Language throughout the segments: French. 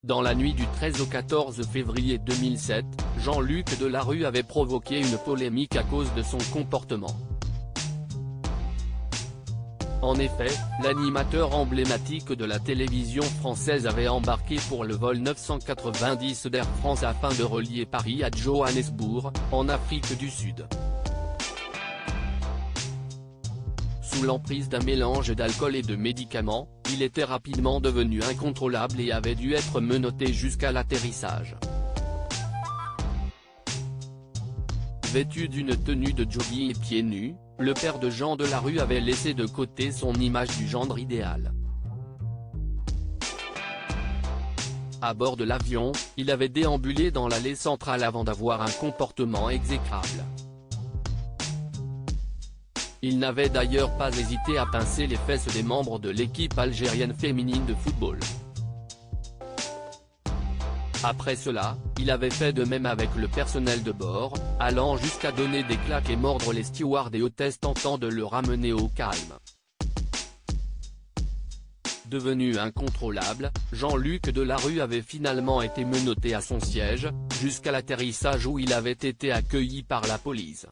Dans la nuit du 13 au 14 février 2007, Jean-Luc Delarue avait provoqué une polémique à cause de son comportement. En effet, l'animateur emblématique de la télévision française avait embarqué pour le vol 990 d'Air France afin de relier Paris à Johannesburg, en Afrique du Sud. Sous l'emprise d'un mélange d'alcool et de médicaments, il était rapidement devenu incontrôlable et avait dû être menotté jusqu'à l'atterrissage. Vêtu d'une tenue de jogging et pieds nus, le père de Jean Delarue avait laissé de côté son image du gendre idéal. À bord de l'avion, il avait déambulé dans l'allée centrale avant d'avoir un comportement exécrable. Il n'avait d'ailleurs pas hésité à pincer les fesses des membres de l'équipe algérienne féminine de football. Après cela, il avait fait de même avec le personnel de bord, allant jusqu'à donner des claques et mordre les stewards et hôtesses tentant de le ramener au calme. Devenu incontrôlable, Jean-Luc Delarue avait finalement été menotté à son siège, jusqu'à l'atterrissage où il avait été accueilli par la police.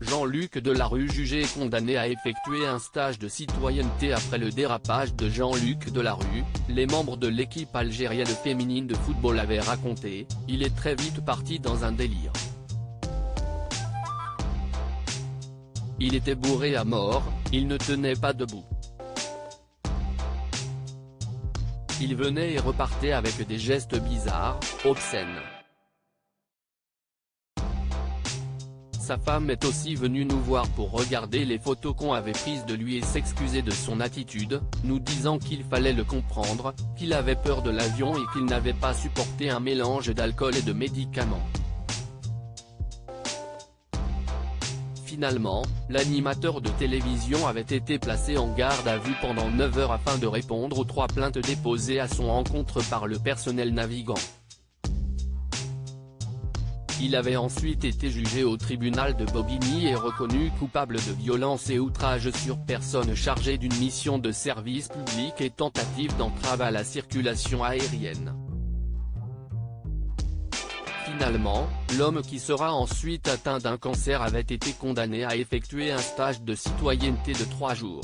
Jean-Luc Delarue jugé et condamné à effectuer un stage de citoyenneté après le dérapage de Jean-Luc Delarue, les membres de l'équipe algérienne féminine de football avaient raconté, il est très vite parti dans un délire. Il était bourré à mort, il ne tenait pas debout. Il venait et repartait avec des gestes bizarres, obscènes. Sa femme est aussi venue nous voir pour regarder les photos qu'on avait prises de lui et s'excuser de son attitude, nous disant qu'il fallait le comprendre, qu'il avait peur de l'avion et qu'il n'avait pas supporté un mélange d'alcool et de médicaments. Finalement, l'animateur de télévision avait été placé en garde à vue pendant 9 heures afin de répondre aux 3 plaintes déposées à son encontre par le personnel navigant. Il avait ensuite été jugé au tribunal de Bobigny et reconnu coupable de violence et outrage sur personne chargée d'une mission de service public et tentative d'entrave à la circulation aérienne. Finalement, l'homme qui sera ensuite atteint d'un cancer avait été condamné à effectuer un stage de citoyenneté de 3 jours.